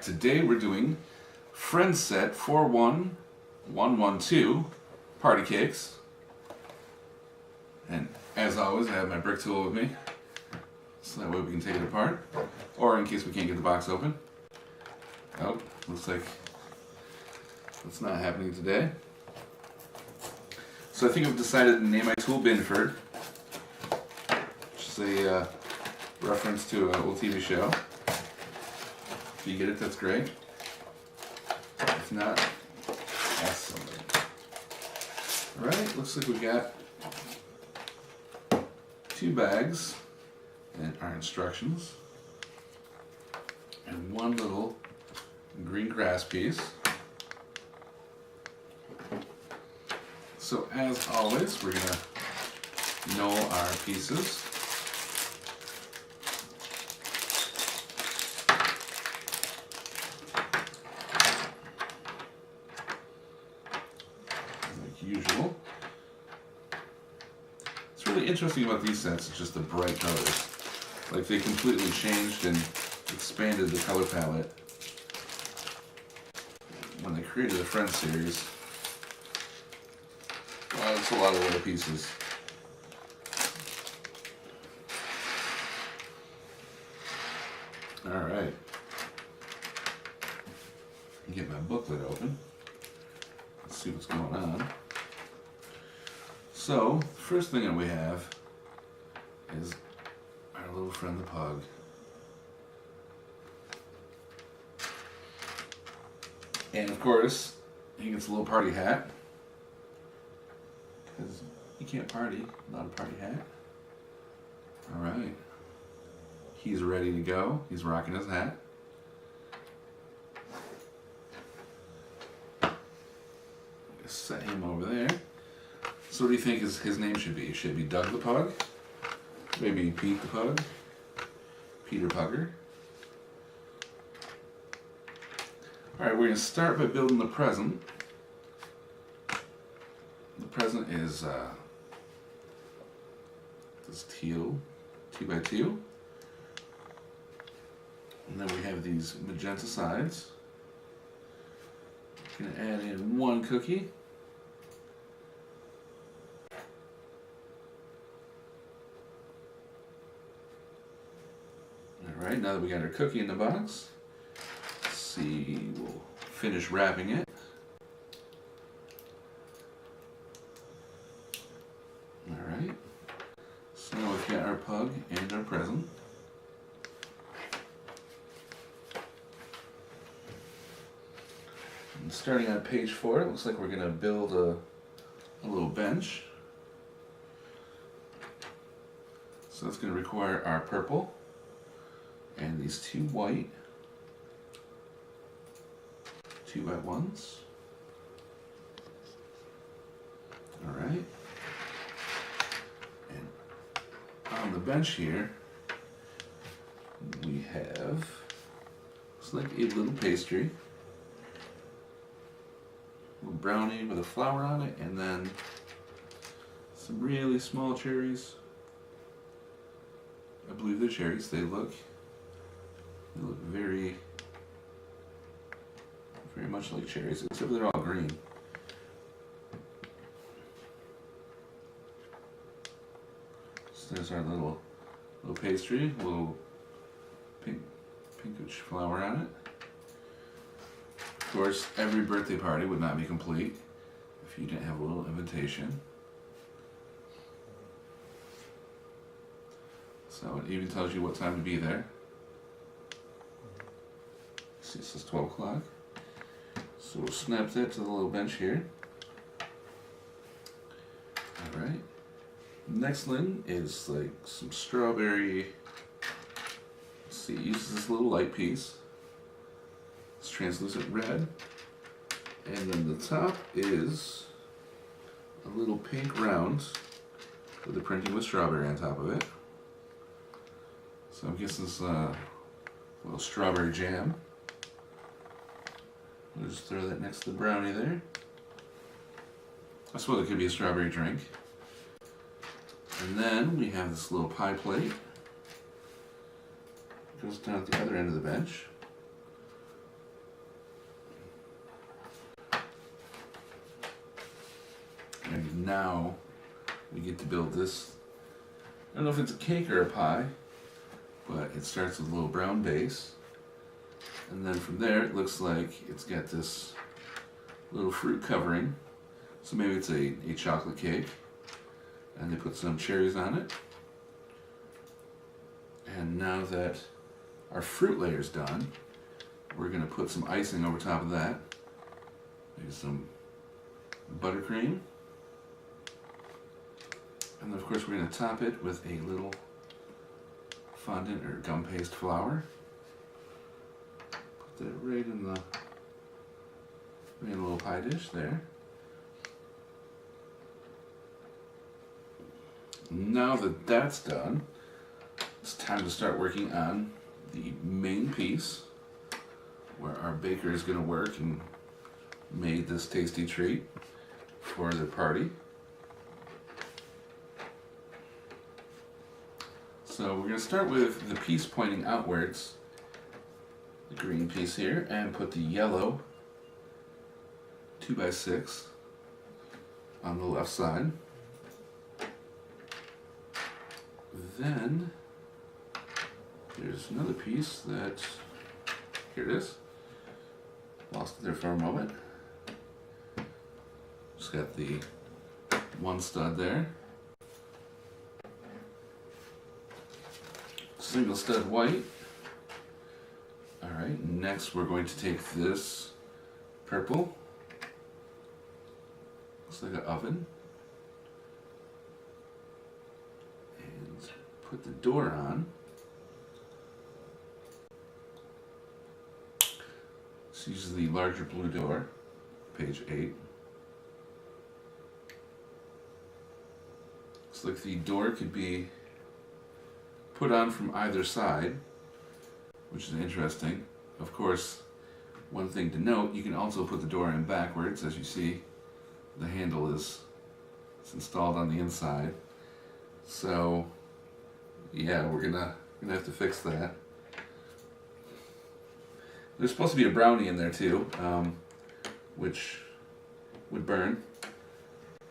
Today we're doing Friend Set 41112 Party Cakes. And as always, I have my brick tool with me, so that way we can take it apart, or in case we can't get the box open. Oh, looks like that's not happening today. So I think I've decided to name my tool Binford, which is a reference to an old TV show. If you get it, that's great. If not, ask somebody. Alright, looks like we got 2 bags and our instructions, and 1 little green grass piece. So as always, we're going to know our pieces. Like usual. What's really interesting about these sets is just the bright colors. Like they completely changed and expanded the color palette when they created the Friends series. That's a lot of little pieces. Alright. Get my booklet open. Let's see what's going on. So, the first thing that we have is our little friend the pug. And of course, he gets a little party hat. Because you can't party without a party hat. Alright. He's ready to go. He's rocking his hat. Set him over there. So what do you think his name should be? Should it be Doug the Pug? Maybe Pete the Pug? Peter Pugger? Alright, we're going to start by building the present. The present is this teal 2x2, and then we have these magenta sides. Going to add in 1 cookie. Alright, now that we got our cookie in the box, let's see, we'll finish wrapping it. Alright, so now we've got our pug and our present. And starting on page 4, it looks like we're going to build a little bench. So that's going to require our purple and these 2 white 2x1s. Alright. On the bench here, we have, looks like a little pastry, a little brownie with a flower on it, and then some really small cherries. I believe they're cherries. They look very, very much like cherries, except they're all green. There's our little pastry, little pinkish flower on it. Of course, every birthday party would not be complete if you didn't have a little invitation. So it even tells you what time to be there. See, it says 12 o'clock. So we'll snap that to the little bench here. Alright. Next thing is like some strawberry. Let's see, it uses this little light piece. It's translucent red. And then the top is a little pink round with the printing with strawberry on top of it. So I guess this a little strawberry jam. We'll just throw that next to the brownie there. I suppose it could be a strawberry drink. And then we have this little pie plate. It goes down at the other end of the bench. now we get to build this. I don't know if it's a cake or a pie, but it starts with a little brown base. And then from there, it looks like it's got this little fruit covering. So maybe it's a chocolate cake. And they put some cherries on it. And now that our fruit layer is done, we're going to put some icing over top of that. Maybe some buttercream. And then of course we're going to top it with a little fondant or gum paste flour. Put that right in the little pie dish there. Now that that's done, it's time to start working on the main piece where our baker is going to work and made this tasty treat for the party. So we're going to start with the piece pointing outwards, the green piece here, and put the yellow 2x6 on the left side. Then there's another piece that, here it is, lost it there for a moment. Just got the one stud there. Single stud white. Alright, next we're going to take this purple. Looks like an oven. And put the door on. This uses the larger blue door, page 8. Looks like the door could be put on from either side, which is interesting. Of course, one thing to note, you can also put the door in backwards. As you see, the handle is installed on the inside. So, yeah, we're gonna have to fix that. There's supposed to be a brownie in there too, which would burn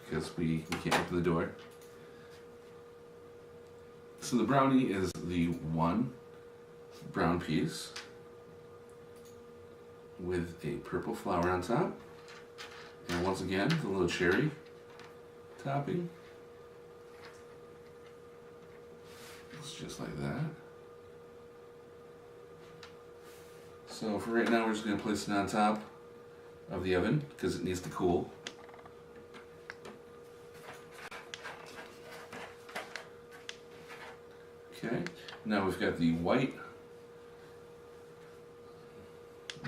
because we can't open the door. So the brownie is the one brown piece with a purple flower on top. And once again, the little cherry topping. It's just like that. So for right now, we're just going to place it on top of the oven because it needs to cool. Okay, now we've got the white,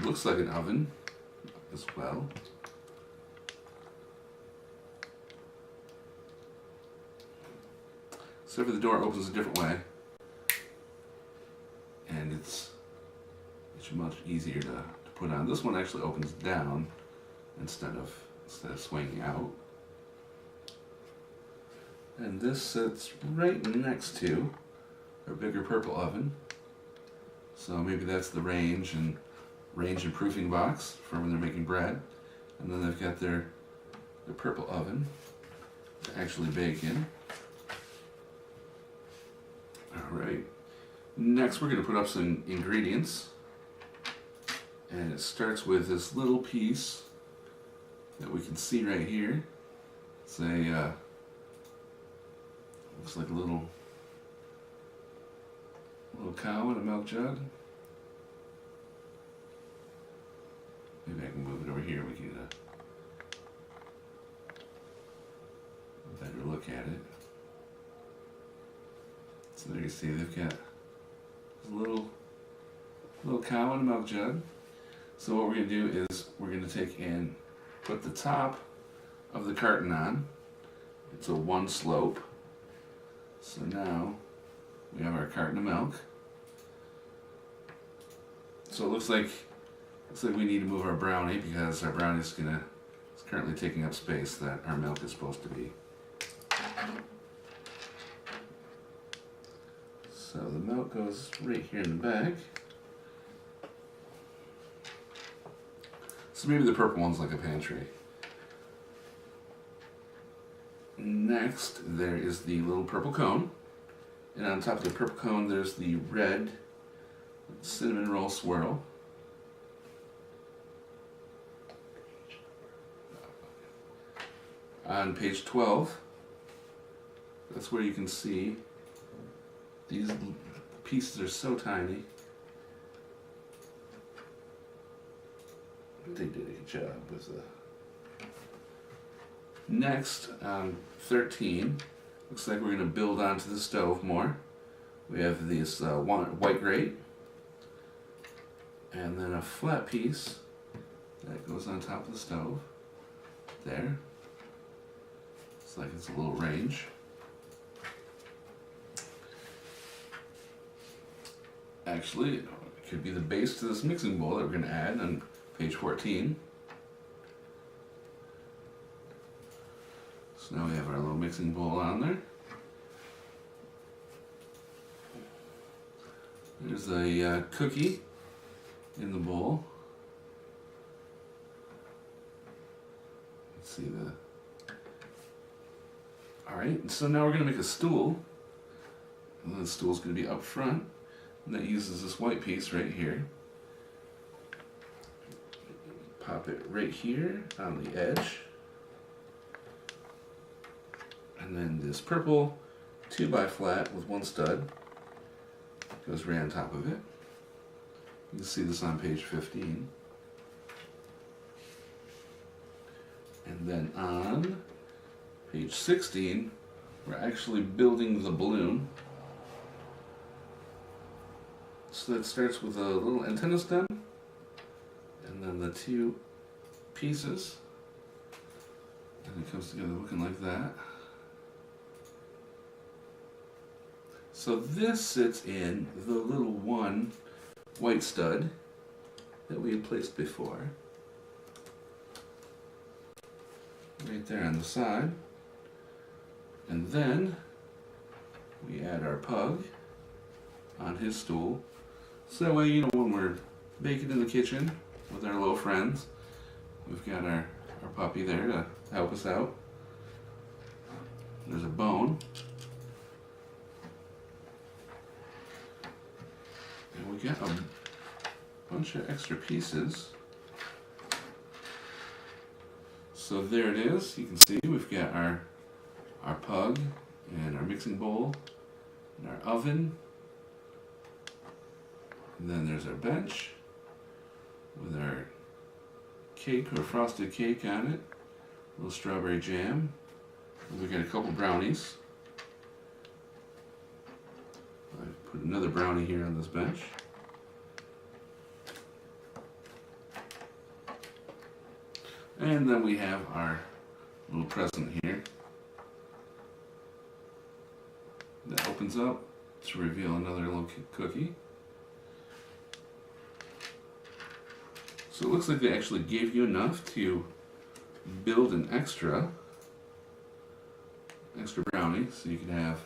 looks like an oven as well. Except for the door opens a different way, and it's much easier to put on. This one actually opens down instead of swinging out. And this sits right next to our bigger purple oven. So maybe that's the range and proofing box for when they're making bread. And then they've got their purple oven to actually bake in. Alright, next we're going to put up some ingredients. And it starts with this little piece that we can see right here. It's a, looks like a little cow in a milk jug. Maybe I can move it over here. We can get a better look at it. So there you see they've got a little cow in a milk jug. So what we're going to do is we're going to take and put the top of the carton on. It's a one slope. So now we have our carton of milk. So it looks like we need to move our brownie because our brownie is currently taking up space that our milk is supposed to be. So the milk goes right here in the bag. So maybe the purple one's like a pantry. Next, there is the little purple cone. And on top of the purple cone, there's the red cinnamon roll swirl. On page 12, that's where you can see these pieces are so tiny. They did a good job with the... Next, on 13, looks like we're going to build onto the stove more. We have this white grate, and then a flat piece that goes on top of the stove. There. It's like it's a little range. Actually, it could be the base to this mixing bowl that we're going to add on page 14. So now we have our little mixing bowl on there. There's a cookie in the bowl. Let's see the... Alright, so now we're going to make a stool. And the stool's going to be up front. And that uses this white piece right here. Pop it right here on the edge. And then this purple 2x flat with one stud goes right on top of it. You can see this on page 15. And then on page 16, we're actually building the balloon. So that starts with a little antenna stem, and then the two pieces, and it comes together looking like that. So this sits in the little one white stud that we had placed before. Right there on the side. And then we add our pug on his stool. So that way, you know, when we're baking in the kitchen with our little friends, we've got our puppy there to help us out. There's a bone. And we get a bunch of extra pieces. So there it is. You can see we've got our pug and our mixing bowl and our oven. And then there's our bench with our cake or frosted cake on it. A little strawberry jam. And we got a couple brownies. I put another brownie here on this bench. And then we have our little present here that opens up to reveal another little cookie. So it looks like they actually gave you enough to build an extra brownie, so you can have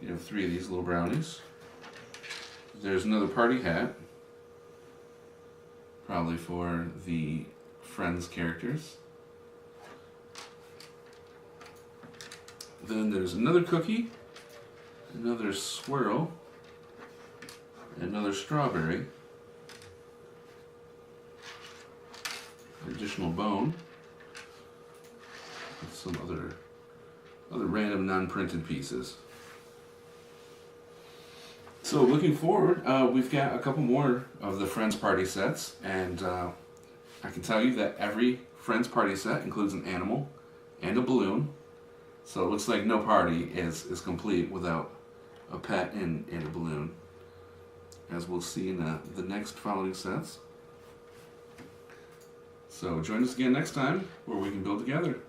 3 of these little brownies. There's another party hat, probably for the Friends characters. Then there's another cookie, another swirl, another strawberry, additional bone, and some other random non-printed pieces. So looking forward, we've got a couple more of the Friends party sets, and I can tell you that every Friends party set includes an animal and a balloon. So it looks like no party is complete without a pet and a balloon, as we'll see in the next following sets. So join us again next time where we can build together.